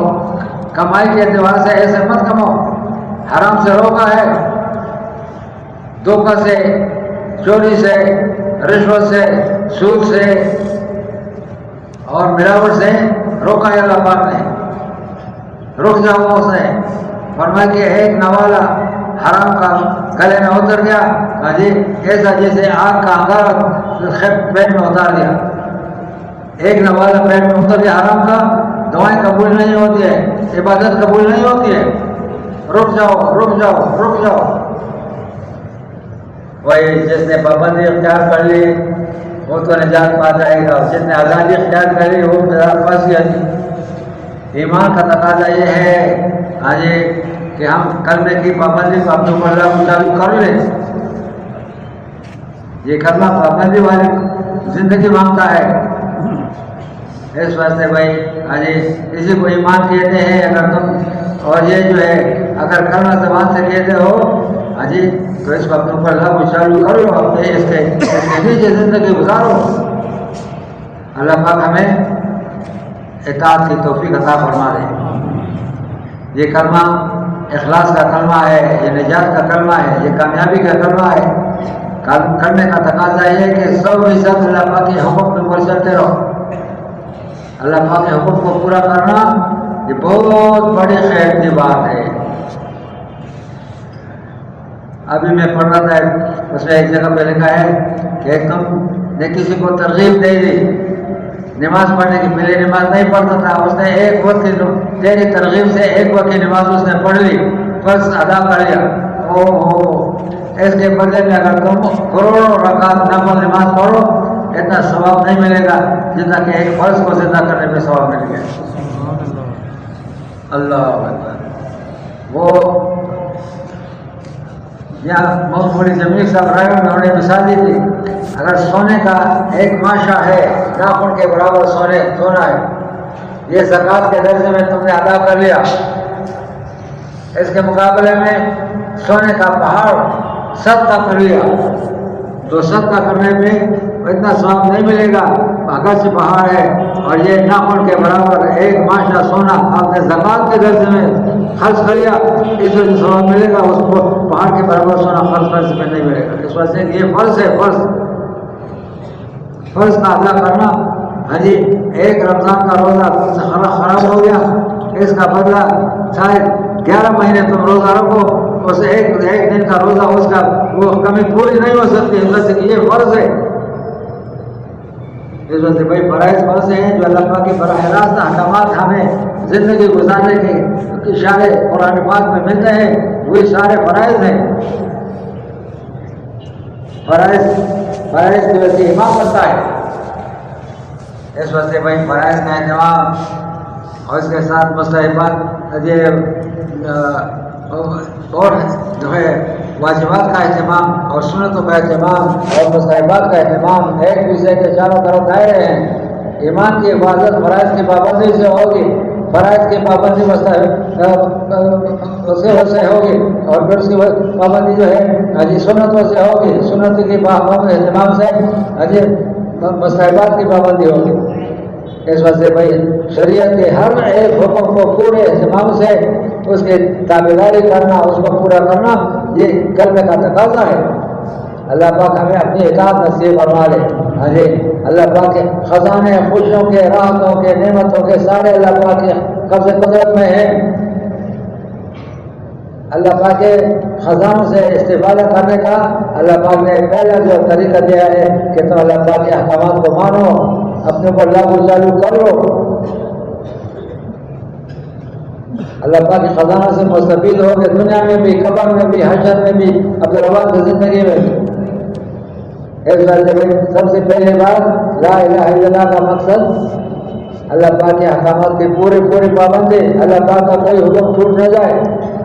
کمائی کے اعتبار سے ایسے مت کماؤ. حرام سے روکا ہے، دھوکہ سے، چوری سے، رشوت سے، سود سے اور ملاوٹ سے روکا ہے اللہ پاک نے. رک جاؤ اس نے. فرمایا کہ ایک نوالا حرام کا گلے میں اتر گیا، کہا جی ایسا جیسے آگ کا انگارہ پیٹ میں اتار دیا. ایک نوالا پیٹ میں اتر گیا حرام کا. دعائیں قبول نہیں ہوتی ہے، عبادت قبول نہیں ہوتی ہے. رک جاؤ، رک جاؤ، رک جاؤ. وہی جس نے پابندی اختیار کر لی وہ تو نجات پا جائے گا، جس نے آزادی اختیار کر لی وہ نجات پا جائے گا. ایمان کا تقاضا یہ ہے آج کہ ہم کلمے کی پابندی کو اپنے اوپر چالو کر لیں. یہ کلمہ پابندی والی زندگی مانگتا ہے. اس واسطے بھائی آج اسی کو ایمان کہتے ہیں. اگر تم اور یہ جو ہے اگر کلمہ زبان سے کہتے ہو جی تو اس کو اپنے اوپر لاگو چالو کرو، اپنے اس کے نیچے زندگی گزارو. اللہ پاک ہمیں اطاعت کی توفیق عطا فرما دے. یہ کلمہ اخلاص کا کلمہ ہے، یہ نجات کا کلمہ ہے، یہ کامیابی کا کلمہ ہے۔ کرنے کا تقاضا یہ کہ 100% اللہ پاک کے حکم پہ پر چلتے رہو۔ اللہ پاک کے حکم کو پورا کرنا یہ بہت بڑی خیر کی بات ہے۔ ابھی میں پڑھ رہا تھا، اس میں ایک جگہ پہ لکھا ہے کہ تم نے کسی کو ترغیب دے دی نماز پڑھنے کی، پہلے نماز نہیں پڑھتا تھا، اس نے ایک وقت تیری ترغیب سے ایک وقت کی نماز اس نے پڑھ لی، فرض ادا کر لیا، اس کے بدلے میں اگر تم کروڑوں رکعت نفل نماز پڑھو اتنا ثواب نہیں ملے گا جتنا کہ ایک فرض کو زندہ کرنے میں ثواب مل گیا۔ اللہ اکبر۔ وہ یہاں مفتی جمیل صاحب رحمہ اللہ نے مثال دی تھی، اگر سونے کا ایک ماشا ہے، ناخن کے برابر سونا ہے، یہ زکوٰۃ کے درجے میں تم نے ادا کر لیا، اس کے مقابلے میں سونے کا پہاڑ صدقہ کر لیا، تو صدقہ کرنے میں اتنا ثواب نہیں ملے گا اگر سے پہاڑ ہے، اور یہ ناخن کے برابر ایک ماشا سونا آپ نے زکوٰۃ کے درجے میں خرچ کر لیا، اس وجہ سے ثواب ملے گا، اس کو پہاڑ کے برابر سونا خرچ کرنے میں نہیں ملے گا۔ اس وجہ سے یہ فرض ہے، فرض کا ادا کرنا۔ ہاں جی، ایک رمضان کا روزہ تم سے خراب ہو گیا، اس کا بدلہ شاید 11 مہینے تم روزہ رکھو، اس ایک دن کا روزہ اس کا وہ کمی پوری نہیں ہو سکتی، اس وجہ سے کہ یہ فرض ہے۔ اس وجہ سے بھائی فرائض فرض ہیں جو اللہ پاک کے براہ راست احکامات ہمیں زندگی گزارنے کے اشارے قرآن پاک میں ملتے ہیں، وہی سارے فرائض ہیں۔ فرائض کی وجہ سے ایمان بنتا ہے، اس وجہ سے بھائی فرائض کا اہتمام اور اس کے ساتھ مستحبات اور جو ہے واجبات کا اہتمام اور سنتوں کا اہتمام اور مستحبات کا اہتمام ایک دوسرے کے چاروں طرف دائرے ہیں۔ ایمان کی حفاظت فرائض کی پابندی سے ہوگی، فرائض کی پابندی سے ہوگی، اور پھر اس کی پابندی جو ہے سنتوں سے ہوگی، سنت کی اہتمام سے مستحبات کی پابندی ہوگی۔ اس وجہ سے بھائی شریعت کے ہر ایک حکم کو پورے اہتمام سے اس کی تابعداری کرنا، اس کو پورا کرنا، یہ کلمے کا تقاضا ہے۔ اللہ پاک ہمیں اپنی اطاعت نصیب فرما لے۔ ہاں جی، اللہ پاک کے خزانے خوشیوں کے، راحتوں کے، نعمتوں کے سارے اللہ پاک کے قبض قدرت میں ہیں۔ اللہ پاک کے خزانوں سے استفادہ کرنے کا اللہ پاک نے پہلا جو طریقہ دیا ہے کہ تم اللہ پاک کے احکامات کو مانو، اپنے اوپر لاگو چالو کر لو، اللہ پاک کے خزانوں سے مستفید ہو گے، دنیا میں بھی، قبر میں بھی، حشر میں بھی، اپنے روان کی زندگی میں بھی۔ سب سے پہلے بات لا الہ الا اللہ کا مقصد اللہ پاک کے احکامات کی پوری پابندی، اللہ پاک کا کوئی حکم چھوٹ نہ جائے۔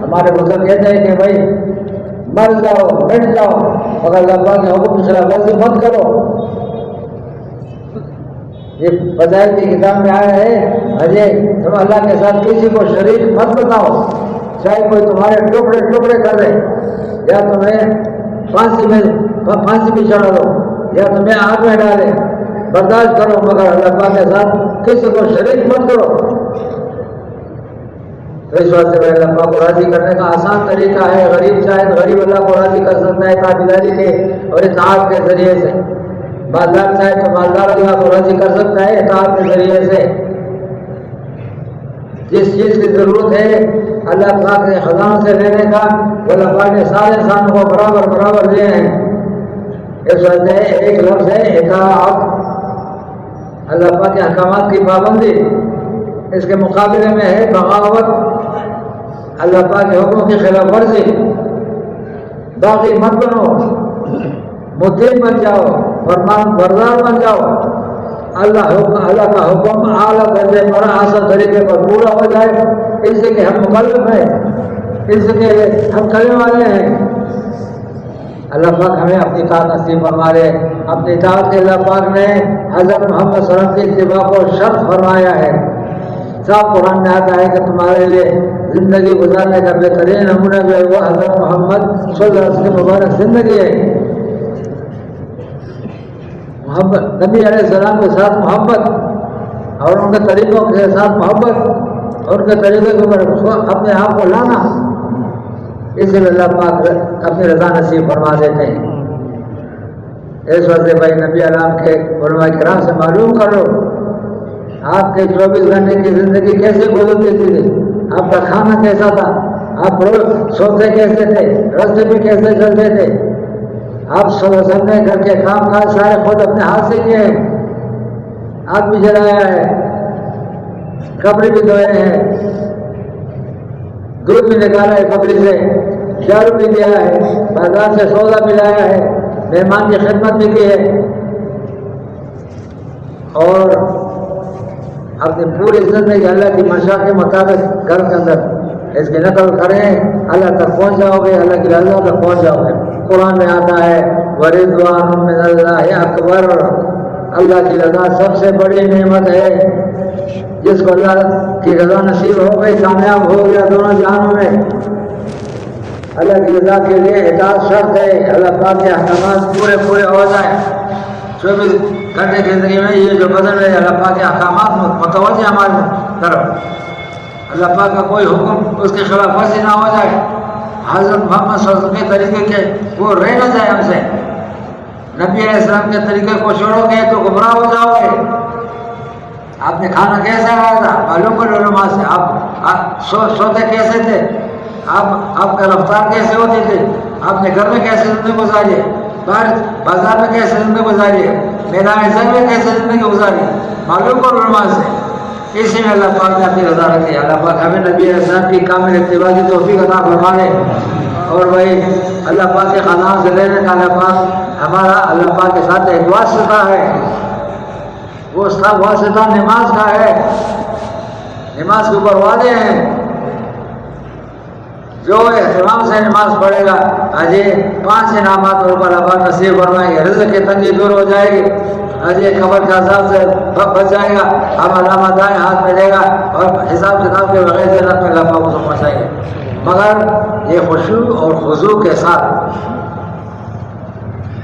ہمارے بزرگ کہتے ہیں کہ بھائی مر جاؤ مٹ جاؤ مگر اللہ پاک کے حکم کی خلاف ورزی مت کرو۔ یہ فضائل کی کتاب میں آیا ہے، اجے تم اللہ کے ساتھ کسی کو شریک مت بتاؤ، چاہے کوئی تمہارے ٹکڑے کر دے، یا تمہیں پھانسی بھی چڑھا دو، یا تمہیں آگ میں ڈالے، برداشت کرو، مگر اللہ پاک کے ساتھ کسی کو شریک مت کرو۔ اس وجہ سے اللہ پاک کو راضی کرنے کا آسان طریقہ ہے، غریب شاید غریب اللہ کو راضی کر سکتا ہے تابعداری کے اور اطاعت کے ذریعے سے، مالدار چاہے تو مالدار اللہ کو راضی کر سکتا ہے اطاعت کے ذریعے سے۔ جس چیز کی ضرورت ہے اللہ پاک کے خزانوں سے لینے کا، وہ اللہ پاک نے سارے انسانوں کو برابر دیے ہیں۔ اس وجہ سے ایک لفظ ہے اطاعت، اللہ پاک کے احکامات کی پابندی، اس کے مقابلے میں ہے بغاوت، اللہ پاک کے حکموں کی خلاف ورزی۔ باقی مت بنو، مطیع بن جاؤ، فرمان بردار بن جاؤ، اللہ کا حکم اعلیٰ درجے پر آسان طریقے پر پورا ہو جائے، اس سے کہ ہم مکلف ہیں، اس سے کہ ہم کرنے والے ہیں۔ اللہ پاک ہمیں اپنی اطاعت نصیب فرما لے۔ اپنی اطاعت کے اللہ پاک نے حضرت محمد صلی اللہ علیہ وسلم کی اتباع کو شرط فرمایا ہے۔ صاحب قرآن میں آتا ہے کہ تمہارے لیے زندگی گزارنے کا بہترین نمونہ جو ہے وہ حضرت محمد صلی اللہ علیہ وسلم کی مبارک زندگی ہے۔ محبت، نبی علیہ السلام کے ساتھ محبت اور ان کے طریقوں کے ساتھ محبت ان کے طریقے کے اوپر اپنے آپ کو لانا، اسی لیے اللہ پاک اپنی رضا نصیب فرما دیتے ہیں۔ اس وجہ سے بھائی نبی علام کے علماء کرام سے معلوم کرو آپ کے 24 گھنٹے کی زندگی کیسے گزرتی تھی، آپ کا کھانا کیسا تھا، آپ روز سوتے کیسے تھے، راستے بھی کیسے چلتے تھے، آپ سمجھے گھر کے کام کاج سارے خود اپنے ہاتھ سے کیے ہیں، آگ بھی جلایا ہے، کپڑے بھی دھوئے ہیں، دودھ بھی نکالا ہے بکری سے، جھاڑو بھی دیا ہے، بازار سے سودا بھی لایا ہے، مہمان کی خدمت بھی کی ہے، اور اپنی پوری زندگی اللہ کی منشا کے مطابق گھر کے اندر اس کی نقل کریں، اللہ تک پہنچ جاؤ گے، اللہ کی رضا تک پہنچ جاؤ گے۔ قرآن میں آتا ہے وَرِضْوَانٌ مِّنَ اللَّهِ اکبر، اللہ کی رضا سب سے بڑی نعمت ہے۔ جس کو اللہ کی رضا نصیب ہو گئی کامیاب ہو گیا دونوں جہانوں میں۔ اللہ کی رضا کے لیے اطاعت شرط ہے، اللہ پاک کے احکامات پورے ہو جائیں۔ 24 گھنٹے کی زندگی میں یہ جو بدل ہے اللہ پاک کے احکامات متوجہ ہماری طرف، اللہ پاک کا کوئی حکم اس کے خلاف ورزی نہ ہو جائے، حضرت محمد صلی اللہ علیہ وسلم کے طریقے کے وہ رہ نہ جائے ہم سے۔ نبی علیہ السلام کے طریقے کو چھوڑو گے تو گمراہ ہو جاؤ گے۔ آپ نے کھانا کیسا کھایا تھا معلوم کرو علماء سے، آپ سوتے کیسے تھے، آپ کا رفتار کیسے ہوتی تھی، آپ نے گھر میں کیسے زندگی گزاری ہے، بازار میں کیسے زندگی گزاری ہے، میدان جنگ میں کیسے زندگی گزاری ہے، معلوم کرو علماء سے۔ اسی میں اللہ پاک نے اپنی رضا رکھی ہے۔ اللہ پاک ہمیں نبی علیہ السلام کی کامل اتباع کی توفیق عطا فرما دے، اور بھائی اللہ پاک کے خزان سے لینے کا اللہ پاک ہمارا اللہ پاک کے ساتھ ایک واسطہ ہے، وہ واسطہ نماز کا ہے، نماز کے اوپر وعدے ہیں، جو احترام سے نماز پڑھے گا آجی 5 انعامات اور اوپر اللہ نصیب فرمائیں گے، رزق کی تنگی دور ہو جائے گی، آجی قبر کے عذاب سے بچ جائے گا، اب علامہ دائیں ہاتھ میں دے گا اور حساب کتاب کے بغیر جنت میں اللہ پاک کو پہنچائیں گے، مگر یہ خشوع اور خضوع کے ساتھ۔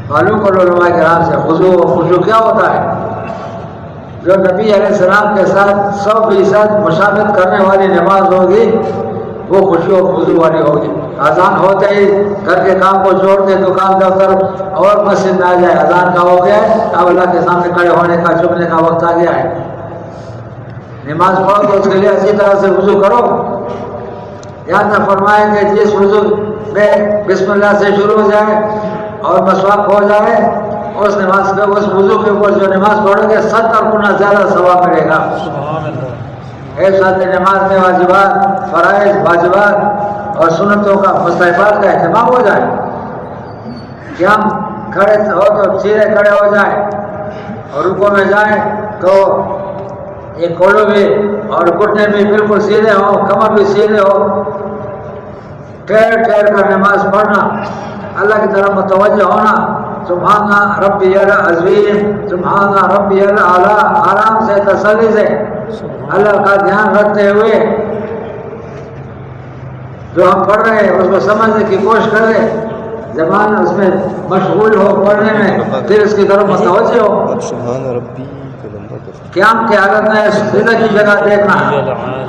معلوم کرو علماء کرام سے خضوع اور خشوع کیا ہوتا ہے۔ جو نبی علیہ السلام کے ساتھ 100% مشابہت کرنے والی نماز ہوگی وہ خشوع و خضوع والی ہوگی۔ اذان ہوتے ہی گھر کے کام کو چھوڑ کے دکان دفتر اور مسجد میں آ جائے، اذان کا ہو گیا ہے، اب اللہ کے سامنے کھڑے ہونے کا جھکنے کا وقت آ گیا ہے۔ نماز پڑھو تو اس کے لیے اچھی طرح سے وضو کرو، یاد نہ فرمائیں کہ جس وضو میں بسم اللہ سے شروع ہو جائے اور مسواک ہو جائے، اس نماز میں اس وضو کے اوپر جو نماز پڑھو گے 70 گنا زیادہ ثواب ملے گا۔ ایک ساتھ نماز میں واجبات، فرائض، واجبات اور سنتوں کا مستحبات کا اہتمام ہو جائے کہ ہم کھڑے ہو تو سیدھے کھڑے ہو جائیں، اور رکوع میں جائیں تو یہ کولو بھی اور گھٹنے بھی بالکل سیدھے ہوں، کمر بھی سیدھے ہو، ٹھہر کر نماز پڑھنا، اللہ کی طرف متوجہ ہونا، سبحان ربی العظیم، سبحان ربی الاعلیٰ، آرام سے تسلی سے اللہ کا دھیان رکھتے ہوئے جو ہم پڑھ رہے ہیں اس کو سمجھنے کی کوشش کریں، زبان اس میں مشغول ہو پڑھنے میں، پھر اس کی طرف متوجہ ہو۔ قیام کی حالت میں سجدہ کی جگہ دیکھنا،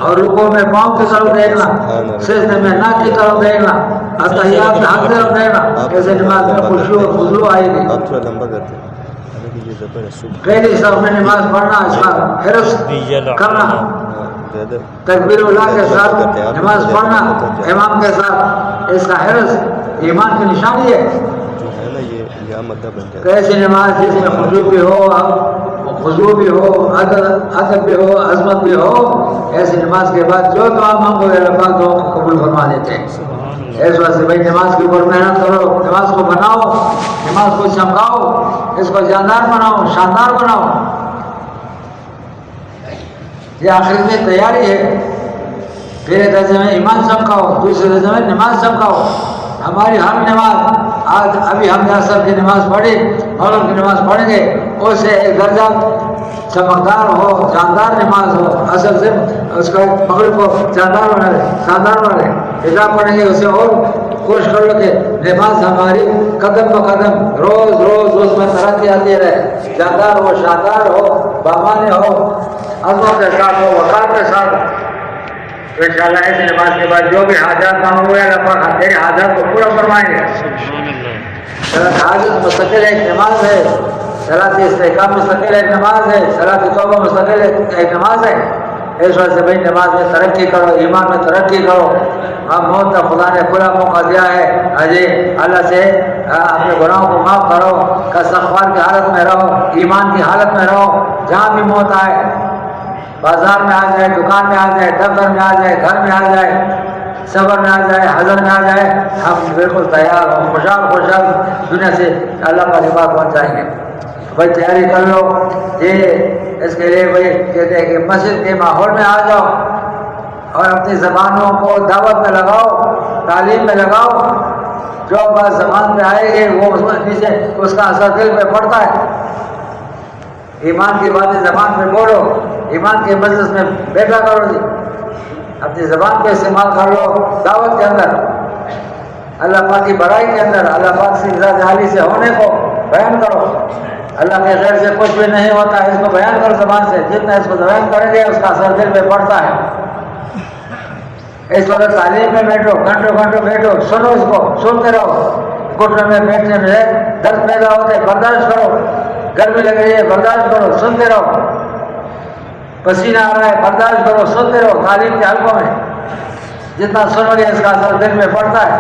اور رکوع میں پاؤں کی طرف دیکھنا، سجدے میں ناک کی طرف دیکھنا، تحیات میں ہاتھ طرف دیکھنا، ایسے نماز میں خشوع و خضوع آئے گی۔ پہلی صف میں نماز پڑھنا، اس کا حرص کرنا، تکبیر اللہ کے ساتھ نماز پڑھنا امام کے ساتھ، اس کا حرص ایمان کی نشانی ہے۔ ایسی نماز جس میں خشوع بھی ہو، خضوع بھی ہو، ادب بھی ہو، عظمت بھی ہو، ایسی نماز کے بعد جو دعا مانگو اللہ پاک دعا کو قبول فرما دیتے ہیں۔ اس وجہ سے بھائی نماز کے اوپر محنت کرو، نماز کو بناؤ، نماز کو چمکاؤ، اس کو جاندار بناؤ، شاندار بناؤ۔ یہ آخرت میں تیاری ہے۔ پہلے درجے میں ایمان چمکاؤ، دوسرے درجے میں نماز چمکاؤ۔ ہماری ہر نماز، آج ابھی ہم نے عصر کی نماز پڑھی، مغرب کی نماز پڑھیں گے، اس سے ایک درجہ چمکدار ہو، جاندار نماز ہو، عصر سے اس کا مغرب کو شاندار بنا دے، شاندار بنا دے، عشاء پڑھیں گے اسے اور کوشش کرو کہ نماز ہماری قدم بہ قدم روز اس میں ترقی آتی رہے، جاندار ہو، شاندار ہو، بامانے ہو، عظمت کے ساتھ ہو، وقار کے ساتھ۔ تو انشاءاللہ اس نماز کے بعد جو بھی حاجات کام ہوئے اللہ پاک تیرے حاجات کو پورا فرمائیں گے. صلاۃ حاجت مستقل ایک نماز ہے، صلاۃ استحقاق مستقل ایک نماز ہے، صلاۃ توبہ مستقل ایک نماز ہے. اس وجہ سے بھائی نماز میں ترقی کرو، ایمان میں ترقی کرو. موت کا خدا نے کھلا موقع دیا ہے. جی اللہ سے اپنے گناہوں کو معاف کرو، استغفار کی حالت میں رہو، ایمان کی حالت میں رہو. جہاں بھی موت آئے، بازار میں آ جائے، دکان میں آ جائے، دفتر میں آ جائے، گھر میں آ جائے، صبر میں آ جائے، حضر میں آ جائے، ہم بالکل تیار ہوں، خوشحال دنیا سے اللہ کا لباس پہنچ جائیں گے. بھائی تیاری کر لو. یہ اس کے لیے بھائی کہتے ہیں کہ مسجد کے ماحول میں آ جاؤ اور اپنی زبانوں کو دعوت میں لگاؤ، تعلیم میں لگاؤ. جو بات زبان پہ آئے گی وہ نیچے اس کا اثر دل پہ پڑتا ہے. ایمان کی باتیں زبان پہ بولو، ایمان کے مجلس میں بیٹھا کرو. جی اپنی زبان کو استعمال کر لو دعوت کے اندر، اللہ پاک کی بڑائی کے اندر، اللہ پاک سے ذات عالی سے ہونے کو بیان کرو. اللہ کے غیر سے کچھ بھی نہیں ہوتا ہے، اس کو بیان کرو زبان سے. جتنا اس کو بیان کریں گے اس کا اثر دل پہ پڑتا ہے. اس وقت تعلیم میں بیٹھو، گھنٹوں بیٹھو، سنو، اس کو سنتے رہو. گھٹنے میں بیٹھنے میں درد پیدا ہوتے ہے، برداشت کرو. گرمی لگ رہی ہے، برداشت کرو، سنتے رہو. پسینہ آ رہا ہے، برداشت کرو، سنتے رہو. تعلیم کے حلقوں میں جتنا سنو گے اس کا اثر دل میں پڑتا ہے.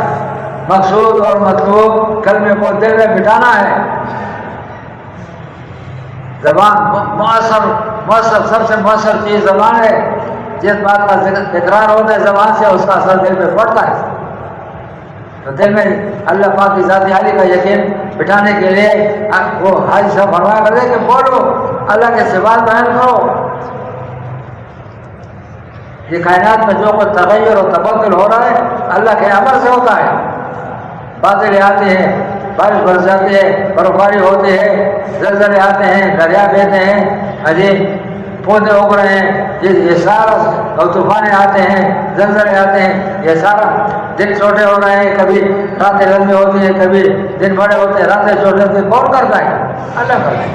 مقصود اور مطلوب کلمے کو دل میں بٹھانا ہے. زبان مؤثر سب سے مؤثر چیز زبان ہے. جس بات کا تکرار ہوتا ہے زبان سے اس کا اثر دل میں پڑتا ہے. تو دل میں اللہ پاک کی ذات عالی کا یقین بٹھانے کے لیے وہ حاجی صاحب فرمایا کرتے کہ بولو، اللہ کے صفات بیان کرو. یہ کائنات میں جو کچھ تغیر اور تبدل ہو رہا ہے اللہ کے امر سے ہوتا ہے. بادلیں آتے ہیں، بارش برس جاتی ہے، برف باری ہوتی ہے، زلزلے آتے ہیں، دریا بہتے ہیں، عجیب پودے اگ رہے ہیں. یہ سارا اور طوفانیں آتے ہیں، زلزلے آتے ہیں. یہ سارا دن چھوٹے ہو رہے ہیں، کبھی راتیں لمبی ہوتی ہیں، کبھی دن بڑے ہوتے ہیں، راتیں چھوٹے ہوتے ہیں. کون کرتا ہے؟ اللہ کرتا ہے.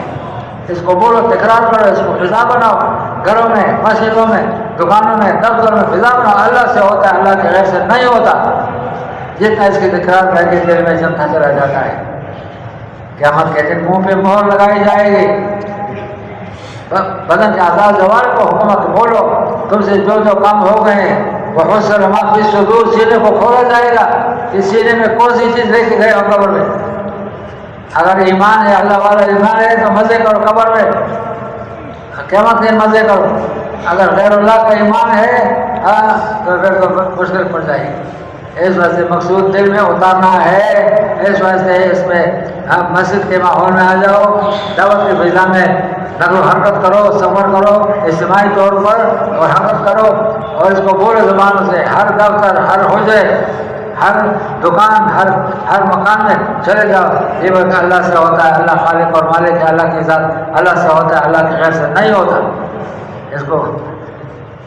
اس کو بولو، تکرار کرو، اس کو فضا بناؤ. گھروں میں، مسجدوں میں، دکانوں میں، دفتر میں فضا بناؤ. اللہ سے ہوتا ہے، اللہ کے غیر سے نہیں ہوتا. جتنا اس کی تکرار کر کے دل میں جمتا چلا جاتا ہے. قیامت کے دن منہ پہ مہر لگائی جائے گی. بدن کے اعضاء جوار کو حکومت بولو، تم سے جو جو کام ہو گئے ہیں وہ حسن ما فی الصدور، سینے کو کھولا جائے گا. اس سینے میں کون سی چیز لے کے گئے ہو قبر میں؟ اگر ایمان ہے، اللہ والا ایمان ہے تو مزے کرو قبر میں، قیامت کے مزے کرو. اگر غیر اللہ کا ایمان ہے تو پھر تو مشکل پڑ جائے گی. اس وجہ سے مقصود دل میں اتارنا ہے. اس وجہ سے اس میں آپ مسجد کے ماحول میں آ جاؤ، دعوت کی فضا میں نقل و حرکت کرو، سفر کرو اجتماعی طور پر اور حرکت کرو. اور اس کو بولے زبانوں سے. ہر دفتر، ہر حجرے، ہر دکان، ہر مکان میں چلے جاؤ. یہ وقت اللہ سے ہوتا ہے، اللہ خالق اور مالک ہے، اللہ کی ذات اللہ سے ہوتا ہے، اللہ کے غیر سے نہیں ہوتا. اس کو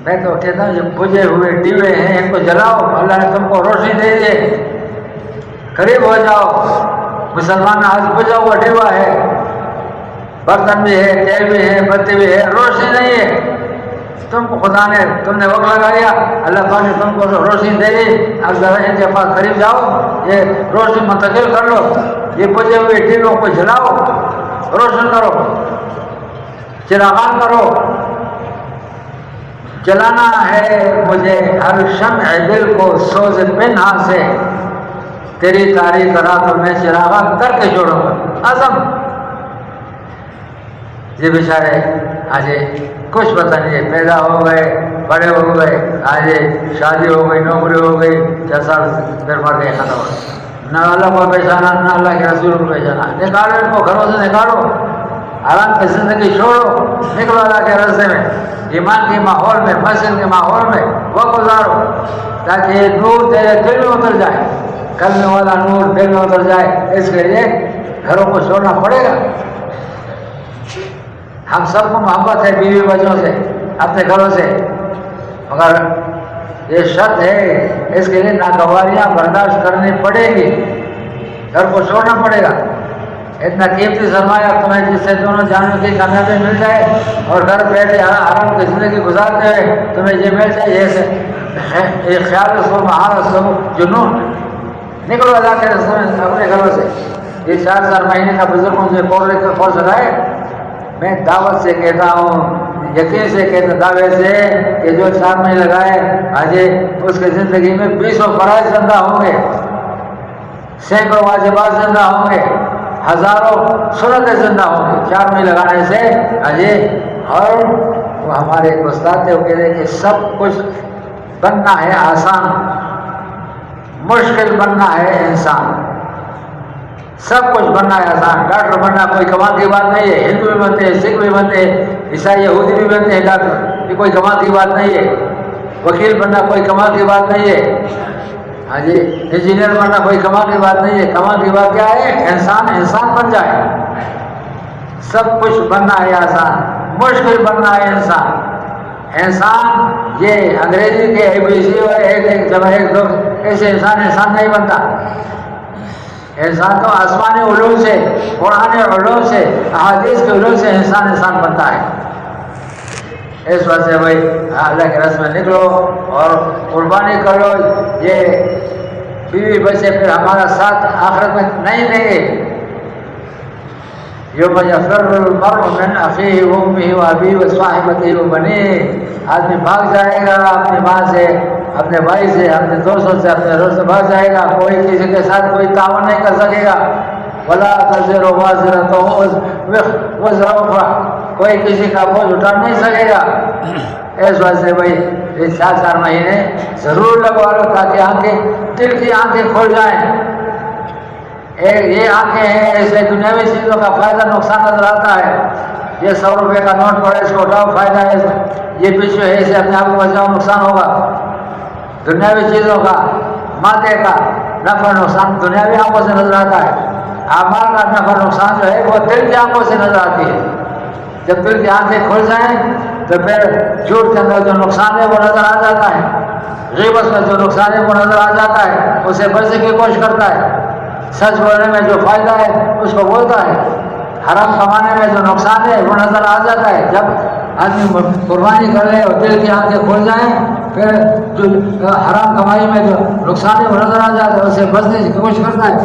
میں تو کہتا ہوں یہ بجھے ہوئے ڈیوے ہیں، ان کو جلاؤ. اللہ نے تم کو روشنی دے دی، قریب ہو جاؤ. مسلمان آج بجھا ہوا ڈیوا ہے، برتن بھی ہے، تیل بھی ہے، بتی بھی ہے، روشنی نہیں ہے. تم کو خدا نے، تم نے وقت لگایا، اللہ پاک نے تم کو روشنی دے دی. اب ذرا ان کے پاس قریب جاؤ، یہ روشنی منتقل کر لو. یہ بجھے ہوئے ڈیووں کو جلاؤ، روشن کرو، چراغان کرو. جلانا ہے مجھے ہر شمع دل کو سوز پنہا سے، تیری تاریخ راتوں میں چراغان کر کے جوڑوں گا. عزم. یہ بیچارے آج کچھ پتہ نہیں، پیدا ہو گئے، بڑے ہو گئے، آج شادی ہو گئی، نوکری ہو گئی، 6 سال پھر مر گئے، ختم ہو گئے. نہ اللہ کو پہچانا، نہ اللہ کے رسول کو پہچانا. نکالو ان کو گھروں سے، نکالو. آرام کی زندگی چھوڑو، نکلو اللہ کے راستے میں. ایمان کے ماحول میں، مسجد کے ماحول میں وہ گزارو تاکہ یہ نور تیرے دل میں اتر جائے. کلمے والا نور دل میں اتر جائے. اس کے لیے گھروں کو چھوڑنا پڑے گا. ہم سب کو محبت ہے بیوی بچوں سے، اپنے گھروں سے، مگر یہ شرط ہے اس کے لیے ناگواریاں برداشت کرنی پڑے گی. گھر کو چھوڑنا پڑے گا. اتنا قیمتی سرمایہ تمہیں جس سے دونوں جانوں کی کامیابی مل جائے اور گھر بیٹھے آرام کی زندگی گزارتے ہوئے تمہیں یہ مل جائے، یہ ایک خیال اس کو مہارا سب جنون نکلو اللہ کے رستے میں اپنے گھروں سے. یہ 4 مہینے کا بزرگوں سے کورس لگائے. میں دعوت سے کہتا ہوں، یقین سے کہتا دعوے سے کہ جو 4 مہینے لگائے آج اس کی زندگی میں 20 فرائض زندہ ہوں گے، سینکڑوں واجبات زندہ ہوں گے، ہزاروں سنتیں زندہ ہوں گے 4 مہینے لگانے سے آج. اور وہ ہمارے ایک استاد تھے، وہ کہتے ہیں کہ سب کچھ بننا ہے آسان، مشکل بننا ہے انسان. سب کچھ بننا ہے آسان. ڈاکٹر بننا کوئی کمال کی بات نہیں ہے. ہندو بھی بنتے ہیں، سکھ بھی بنتے ہیں، عیسائی یہودی بھی بنتے ہیں ڈاکٹر، یہ کوئی کمال کی بات نہیں ہے. وکیل بننا کوئی کمال کی بات نہیں ہے. ہاں جی، انجینئر بننا کوئی کمال کی بات نہیں ہے. کمال کی بات کیا ہے؟ انسان بن جائے. سب کچھ بننا ہے آسان، مشکل بننا ہے انسان. یہ انگریزی کے ABC اور ایک جب ایک دو ایسے انسان نہیں بنتا. انسان تو آسمانی علوم سے، قرآن علوم سے، احادیث کے علوم سے انسان بنتا ہے. اس وجہ سے بھائی اللہ کے راستے میں نکلو اور قربانی کرو. یہ بیوی بچے پھر ہمارا ساتھ آخرت میں نہیں دیں گے. یوم یفر المرء من اخیہ وامہ وابیہ وصاحبتہ وبنیہ. آدمی بھاگ جائے گا اپنی ماں سے، اپنے بھائی سے، اپنے دوستوں سے، اپنے دوست سے بھاگ جائے گا. کوئی کسی کے ساتھ کوئی تعاون نہیں کر سکے گا. ولا تزر وازرۃ وزر اخرى. کوئی کسی کا بوجھ اٹھا نہیں سکے گا. اس وجہ سے بھائی یہ 4 مہینے ضرور لگوا لو تاکہ دل کی آنکھیں کھل جائیں. یہ آنکھیں ہیں ایسے دنیاوی چیزوں کا فائدہ نقصان نظر آتا ہے. یہ 100 روپے کا نوٹ پڑے، اس کو اٹھاؤ فائدہ ہے، یہ پیچھے ہے اسے اپنے آپ کو بچاؤ نقصان ہوگا. دنیاوی چیزوں کا، مادے کا نفع نقصان دنیاوی آنکھوں سے نظر آتا ہے. اعمال کا نفع نقصان جو ہے وہ دل کی آنکھوں سے نظر آتی ہے. جب دل کی آنکھیں کھل جائیں تو پھر جھوٹ کے اندر جو نقصان ہے وہ نظر آ جاتا ہے. غیبت میں جو نقصان ہے وہ نظر آ جاتا ہے، اسے بچنے کی کوشش کرتا ہے. سچ بولنے میں جو فائدہ ہے اس کو بولتا ہے. حرام کمانے میں جو نقصان ہے وہ نظر آ جاتا ہے. جب آدمی قربانی کر لے اور دل کی آنکھیں کھل جائیں پھر جو حرام کمائی میں جو نقصان ہے وہ نظر آ جاتا ہے، اسے بچنے کی کوشش کرتا ہے.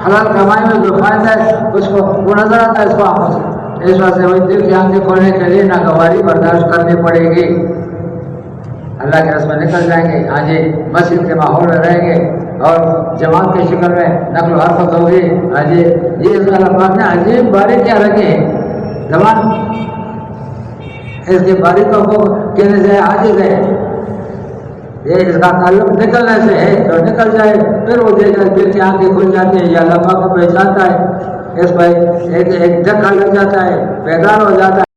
حلال کمائی میں جو فائدہ ہے اس کو وہ نظر آتا ہے اس کو آنکھوں سے. اس وجہ سے وہی دل کی آنکھیں کھولنے کے لیے ناگواری برداشت کرنی پڑے گی. اللہ کے راستے میں نکل جائیں گے. ہاں جی، مسجد کے ماحول میں رہیں گے اور جماعت کی شکل میں نقل و حرکت ہوگی. ہاں جی، یہ اس اللہ پاک نے عجیب باریکیاں رکھی ہیں. زبان اس کی باریکیوں کو کہنے سے عاجز ہے. یہ اس کا تعلق نکلنے سے ہے. جو نکل جائے پھر وہ دیکھ کر دل کی آنکھیں کھل جاتی ہیں. یہ اللہ پاک کو پہچانتا ہے. اس پر ایک دھکا لگ جاتا ہے، بیدار ہو جاتا ہے.